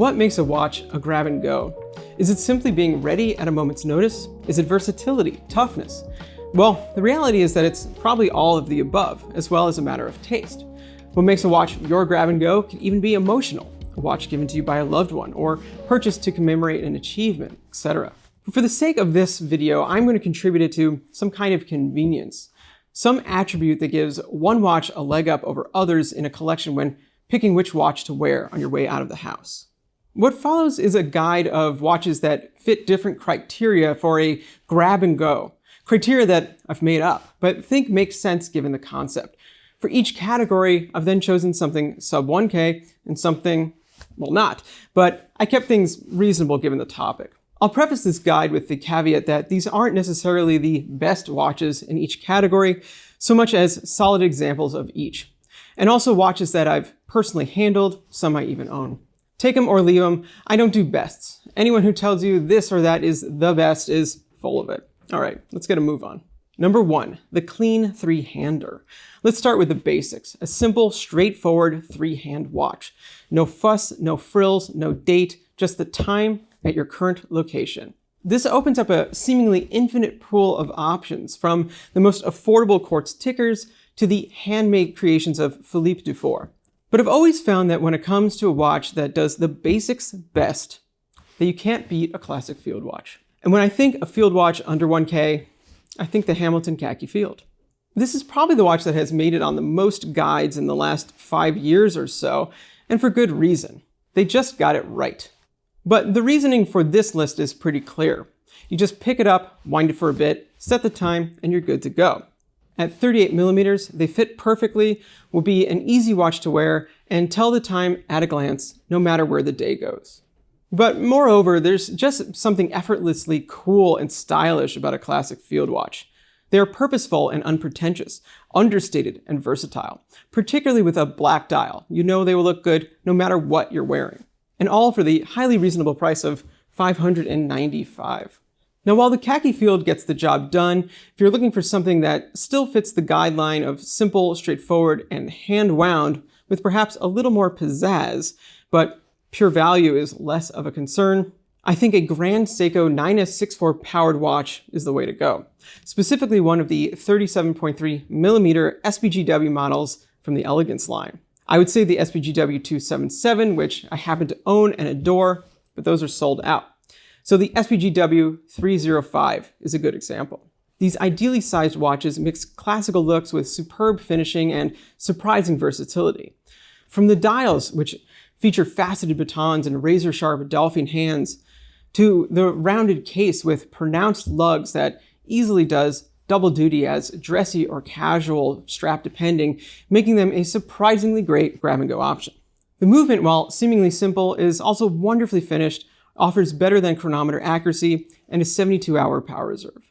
what makes a watch a grab and go? Is it simply being ready at a moment's notice? Is it versatility, toughness? Well, the reality is that it's probably all of the above, as well as a matter of taste. What makes a watch your grab and go can even be emotional. A watch given to you by a loved one, or purchased to commemorate an achievement, etc. But for the sake of this video, I'm going to contribute it to some kind of convenience. Some attribute that gives one watch a leg up over others in a collection when picking which watch to wear on your way out of the house. What follows is a guide of watches that fit different criteria for a grab and go. Criteria that I've made up, but think makes sense given the concept. For each category, I've then chosen something sub 1K and something, well, not, but I kept things reasonable given the topic. I'll preface this guide with the caveat that these aren't necessarily the best watches in each category, so much as solid examples of each. And also watches that I've personally handled, some I even own. Take them or leave them, I don't do bests. Anyone who tells you this or that is the best is full of it. All right, let's get a move on. Number 1, the clean three-hander. Let's start with the basics. A simple, straightforward three-hand watch. No fuss, no frills, no date, just the time at your current location. This opens up a seemingly infinite pool of options, from the most affordable quartz tickers to the handmade creations of Philippe Dufour. But I've always found that when it comes to a watch that does the basics best, that you can't beat a classic field watch. And when I think a field watch under 1K, I think the Hamilton Khaki Field. This is probably the watch that has made it on the most guides in the last 5 years or so, and for good reason. They just got it right. But the reasoning for this list is pretty clear. You just pick it up, wind it for a bit, set the time, and you're good to go. At 38 millimeters, they fit perfectly, will be an easy watch to wear, and tell the time at a glance, no matter where the day goes. But moreover, there's just something effortlessly cool and stylish about a classic field watch. They are purposeful and unpretentious, understated and versatile, particularly with a black dial. You know they will look good no matter what you're wearing. And all for the highly reasonable price of $595. Now, while the Khaki Field gets the job done, if you're looking for something that still fits the guideline of simple, straightforward, and hand-wound with perhaps a little more pizzazz, but pure value is less of a concern, I think a Grand Seiko 9S64 powered watch is the way to go. Specifically one of the 37.3 millimeter SPGW models from the Elegance line. I would say the SPGW 277, which I happen to own and adore, but those are sold out. So the SPGW 305 is a good example. These ideally sized watches mix classical looks with superb finishing and surprising versatility. From the dials, which feature faceted batons and razor-sharp dolphin hands, to the rounded case with pronounced lugs that easily does double duty as dressy or casual strap depending, making them a surprisingly great grab-and-go option. The movement, while seemingly simple, is also wonderfully finished, offers better than chronometer accuracy, and a 72-hour power reserve.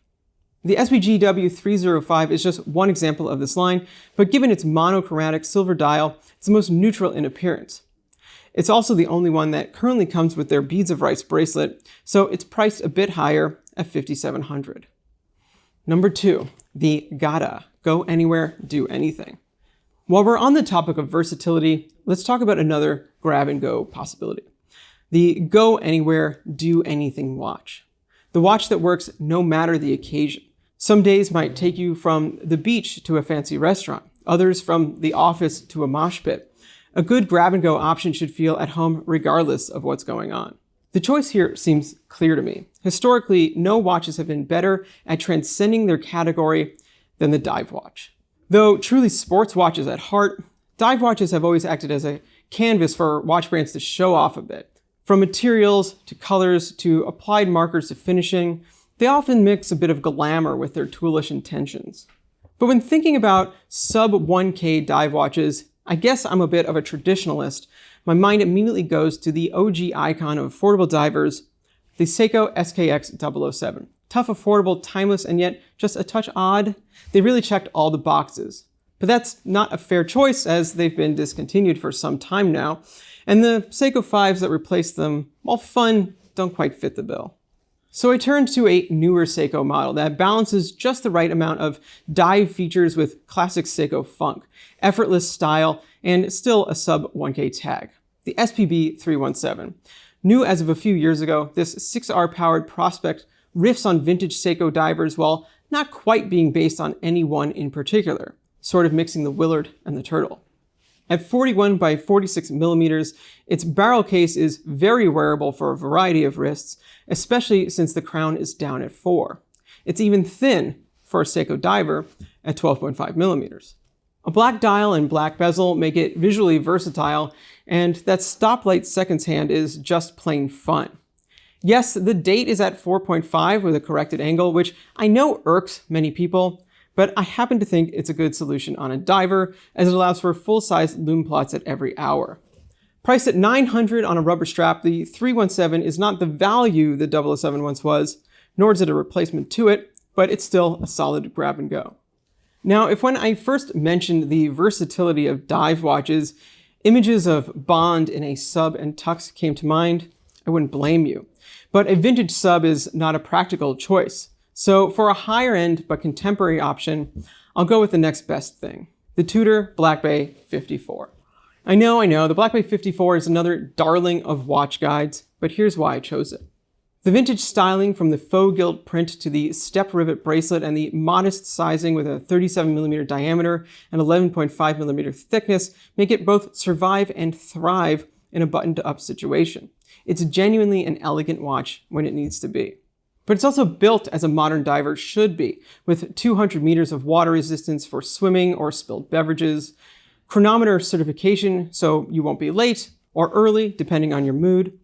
The SPGW 305 is just one example of this line, but given its monochromatic silver dial, it's the most neutral in appearance. It's also the only one that currently comes with their Beads of Rice bracelet, so it's priced a bit higher at $5,700. Number 2, the Gada, go anywhere, do anything. While we're on the topic of versatility, let's talk about another grab-and-go possibility. The go anywhere, do anything watch. The watch that works no matter the occasion. Some days might take you from the beach to a fancy restaurant, others from the office to a mosh pit. A good grab-and-go option should feel at home regardless of what's going on. The choice here seems clear to me. Historically, no watches have been better at transcending their category than the dive watch. Though truly sports watches at heart, dive watches have always acted as a canvas for watch brands to show off a bit. From materials to colors to applied markers to finishing, they often mix a bit of glamour with their toolish intentions. But when thinking about sub 1K dive watches, I guess I'm a bit of a traditionalist. My mind immediately goes to the OG icon of affordable divers, the Seiko SKX 007. Tough, affordable, timeless, and yet just a touch odd. They really checked all the boxes. But that's not a fair choice, as they've been discontinued for some time now, and the Seiko 5s that replaced them, while fun, don't quite fit the bill. So I turned to a newer Seiko model that balances just the right amount of dive features with classic Seiko funk, effortless style, and still a sub 1K tag. the SPB-317. New as of a few years ago, this 6R-powered prospect riffs on vintage Seiko divers while not quite being based on any one in particular, sort of mixing the Willard and the Turtle. At 41 by 46 millimeters, its barrel case is very wearable for a variety of wrists, especially since the crown is down at 4. It's even thin for a Seiko diver at 12.5 millimeters. A black dial and black bezel make it visually versatile, and that stoplight seconds hand is just plain fun. Yes, the date is at 4.5 with a corrected angle, which I know irks many people, but I happen to think it's a good solution on a diver, as it allows for full-size lume plots at every hour. Priced at $900 on a rubber strap, the 317 is not the value the 007 once was, nor is it a replacement to it, but it's still a solid grab and go. Now, if when I first mentioned the versatility of dive watches, images of Bond in a sub and tux came to mind, I wouldn't blame you. But a vintage sub is not a practical choice. So for a higher end but contemporary option, I'll go with the next best thing, the Tudor Black Bay 54. I know, the Black Bay 54 is another darling of watch guides, but here's why I chose it. The vintage styling, from the faux gilt print to the step rivet bracelet and the modest sizing with a 37mm diameter and 11.5mm thickness, make it both survive and thrive in a buttoned-up situation. It's genuinely an elegant watch when it needs to be. But it's also built as a modern diver should be, with 200 meters of water resistance for swimming or spilled beverages, chronometer certification so you won't be late or early depending on your mood,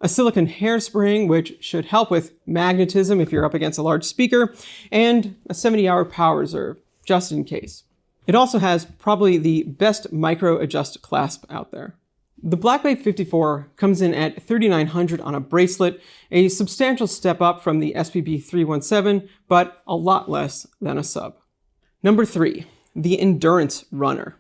a silicone hairspring which should help with magnetism if you're up against a large speaker, and a 70-hour power reserve, just in case. It also has probably the best micro-adjust clasp out there. The Black Bay 54 comes in at $3,900 on a bracelet, a substantial step up from the SPB 317, but a lot less than a sub. Number 3, the Endurance Runner.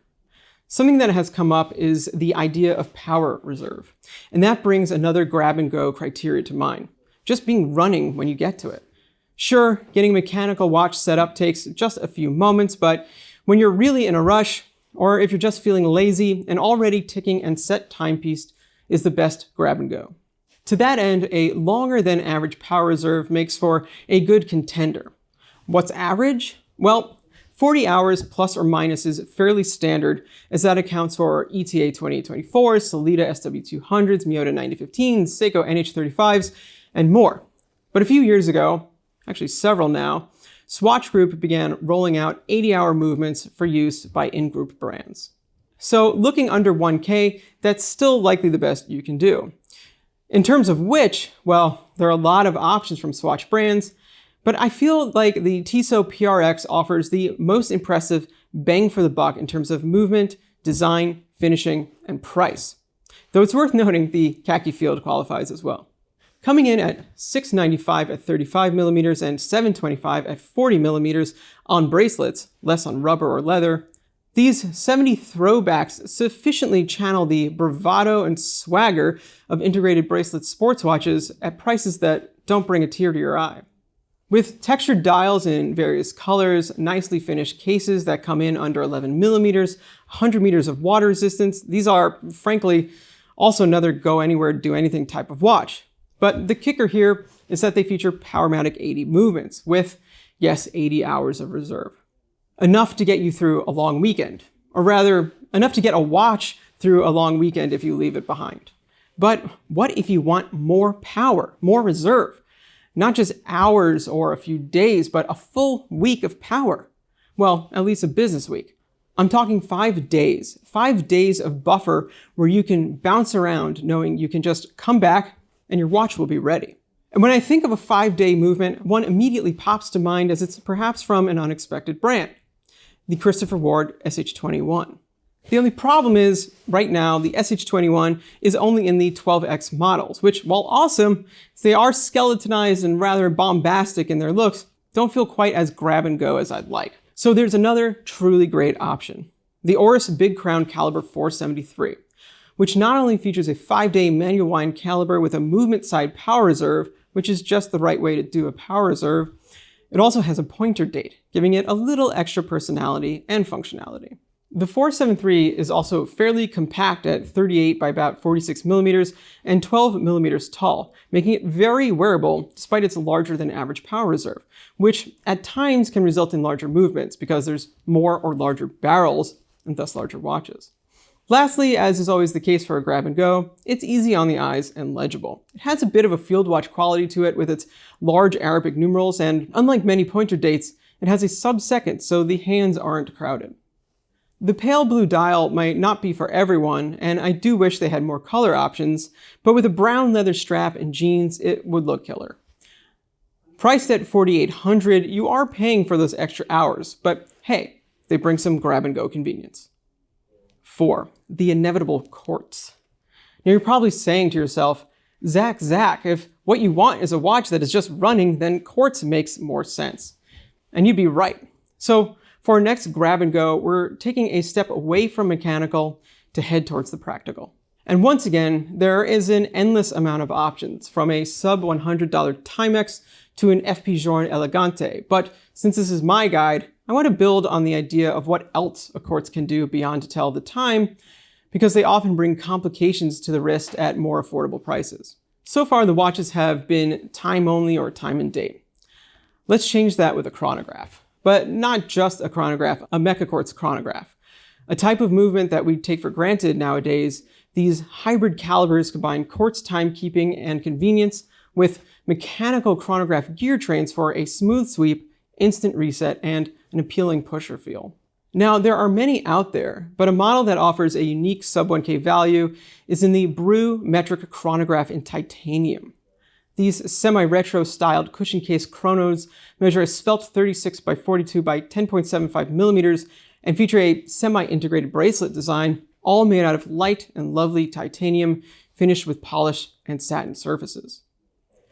Something that has come up is the idea of power reserve, and that brings another grab-and-go criteria to mind, just being running when you get to it. Sure, getting a mechanical watch set up takes just a few moments, but when you're really in a rush, or if you're just feeling lazy, an already ticking and set timepiece is the best grab and go. To that end, a longer than average power reserve makes for a good contender. What's average? Well, 40 hours plus or minus is fairly standard, as that accounts for ETA 2824s, Sellita SW200s, Miyota 9015s, Seiko NH35s, and more. But a few years ago, actually several now, Swatch Group began rolling out 80-hour movements for use by in-group brands. So looking under 1K, that's still likely the best you can do. In terms of which, well, there are a lot of options from Swatch brands, but I feel like the Tissot PRX offers the most impressive bang for the buck in terms of movement, design, finishing, and price. Though it's worth noting the khaki field qualifies as well. Coming in at $695 at 35 millimeters and $725 at 40 millimeters on bracelets, less on rubber or leather, these 70 throwbacks sufficiently channel the bravado and swagger of integrated bracelet sports watches at prices that don't bring a tear to your eye. With textured dials in various colors, nicely finished cases that come in under 11 millimeters, 100 meters of water resistance, these are, frankly, also another go anywhere, do anything type of watch. But the kicker here is that they feature Powermatic 80 movements with, yes, 80 hours of reserve. Enough to get you through a long weekend, or rather, enough to get a watch through a long weekend if you leave it behind. But what if you want more power, more reserve? Not just hours or a few days, but a full week of power. Well, at least a business week. I'm talking 5 days. 5 days of buffer where you can bounce around knowing you can just come back and your watch will be ready. And when I think of a 5-day movement, one immediately pops to mind as it's perhaps from an unexpected brand, the Christopher Ward SH21. The only problem is, right now, the SH21 is only in the 12X models, which, while awesome, they are skeletonized and rather bombastic in their looks, don't feel quite as grab and go as I'd like. So there's another truly great option, the Oris Big Crown Caliber 473. Which not only features a 5-day manual wind caliber with a movement side power reserve, which is just the right way to do a power reserve, it also has a pointer date, giving it a little extra personality and functionality. The 473 is also fairly compact at 38 by about 46 millimeters and 12 millimeters tall, making it very wearable despite its larger than average power reserve, which at times can result in larger movements because there's more or larger barrels and thus larger watches. Lastly, as is always the case for a grab and go, it's easy on the eyes and legible. It has a bit of a field watch quality to it with its large Arabic numerals, and unlike many pointer dates, it has a sub-second so the hands aren't crowded. The pale blue dial might not be for everyone, and I do wish they had more color options, but with a brown leather strap and jeans, it would look killer. Priced at $4,800, you are paying for those extra hours, but hey, they bring some grab-and-go convenience. 4. The inevitable quartz. Now you're probably saying to yourself, Zach, if what you want is a watch that is just running, then quartz makes more sense. And you'd be right. So for our next grab and go, we're taking a step away from mechanical to head towards the practical. And once again, there is an endless amount of options, from a sub $100 Timex to an FP Journe Elegante. But since this is my guide, I want to build on the idea of what else a quartz can do beyond to tell the time, because they often bring complications to the wrist at more affordable prices. So far, the watches have been time only or time and date. Let's change that with a chronograph. But not just a chronograph, a mecha quartz chronograph. A type of movement that we take for granted nowadays. These hybrid calibers combine quartz timekeeping and convenience with mechanical chronograph gear trains for a smooth sweep, instant reset, and an appealing pusher feel. Now, there are many out there, but a model that offers a unique sub 1K value is in the Brew metric chronograph in titanium. These semi-retro styled cushion case chronos measure a svelte 36 by 42 by 10.75 millimeters and feature a semi-integrated bracelet design, all made out of light and lovely titanium finished with polish and satin surfaces.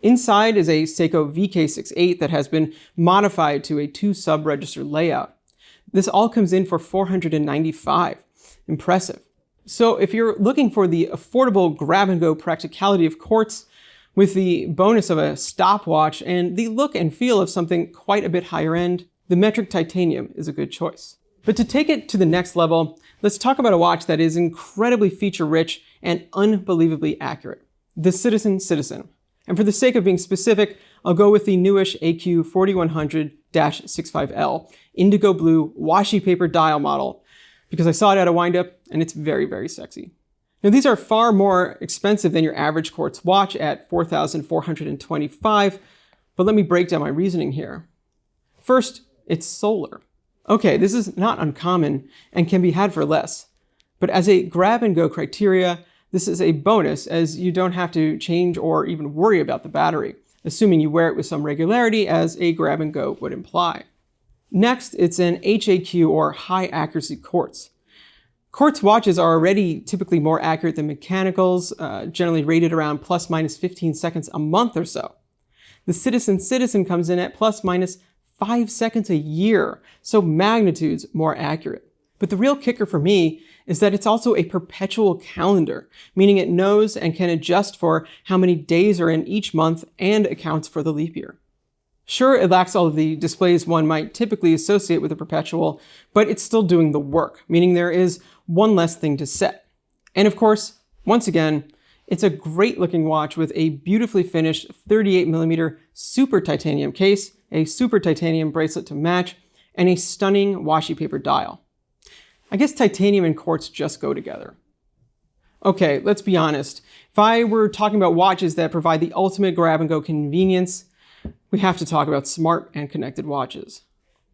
Inside is a Seiko VK68 that has been modified to a 2 sub-register layout. This all comes in for $495. Impressive. So if you're looking for the affordable grab-and-go practicality of quartz, with the bonus of a stopwatch and the look and feel of something quite a bit higher end, the metric titanium is a good choice. But to take it to the next level, let's talk about a watch that is incredibly feature-rich and unbelievably accurate. The Citizen. And for the sake of being specific, I'll go with the newish AQ 4100-65L indigo blue washi paper dial model because I saw it at a windup and it's very, very sexy. Now these are far more expensive than your average quartz watch at $4,425, but let me break down my reasoning here. First, it's solar. Okay, this is not uncommon and can be had for less, but as a grab-and-go criteria, this is a bonus as you don't have to change or even worry about the battery, assuming you wear it with some regularity as a grab-and-go would imply. Next, it's an HAQ or high accuracy quartz. Quartz watches are already typically more accurate than mechanicals, generally rated around plus minus 15 seconds a month or so. The Citizen comes in at plus minus 5 seconds a year, so magnitudes more accurate. But the real kicker for me is that it's also a perpetual calendar, meaning it knows and can adjust for how many days are in each month and accounts for the leap year. Sure, it lacks all of the displays one might typically associate with a perpetual, but it's still doing the work, meaning there is one less thing to set. And of course, once again, it's a great looking watch with a beautifully finished 38mm super titanium case, a super titanium bracelet to match, and a stunning washi paper dial. I guess titanium and quartz just go together. Okay, let's be honest. If I were talking about watches that provide the ultimate grab-and-go convenience, we have to talk about smart and connected watches.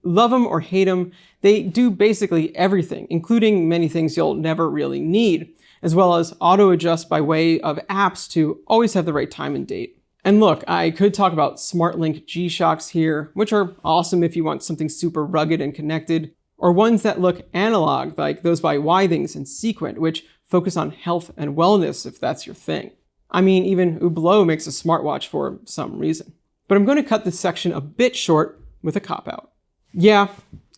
Love them or hate them, they do basically everything, including many things you'll never really need, as well as auto-adjust by way of apps to always have the right time and date. And look, I could talk about SmartLink G-Shocks here, which are awesome if you want something super rugged and connected, or ones that look analog, like those by Withings and Sequent, which focus on health and wellness if that's your thing. I mean, even Hublot makes a smartwatch for some reason. But I'm going to cut this section a bit short with a cop-out. Yeah,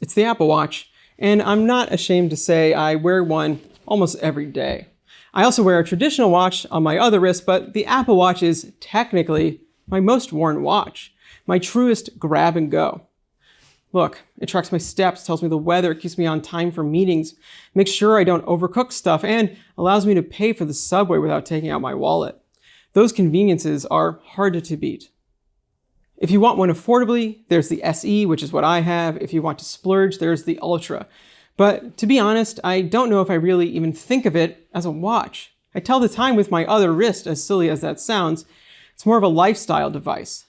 it's the Apple Watch, and I'm not ashamed to say I wear one almost every day. I also wear a traditional watch on my other wrist, but the Apple Watch is technically my most worn watch, my truest grab and go. Look, it tracks my steps, tells me the weather, keeps me on time for meetings, makes sure I don't overcook stuff, and allows me to pay for the subway without taking out my wallet. Those conveniences are hard to beat. If you want one affordably, there's the SE, which is what I have. If you want to splurge, there's the Ultra. But to be honest, I don't know if I really even think of it as a watch. I tell the time with my other wrist, as silly as that sounds. It's more of a lifestyle device.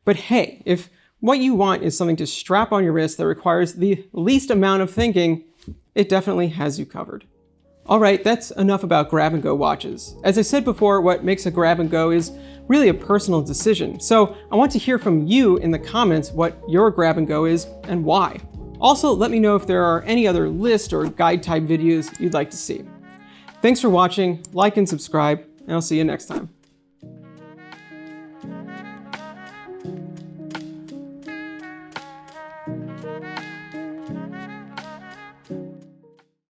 But hey, if what you want is something to strap on your wrist that requires the least amount of thinking, it definitely has you covered. All right, that's enough about grab-and-go watches. As I said before, what makes a grab-and-go is really a personal decision. So I want to hear from you in the comments what your grab-and-go is and why. Also, let me know if there are any other list or guide type videos you'd like to see. Thanks for watching, like and subscribe, and I'll see you next time.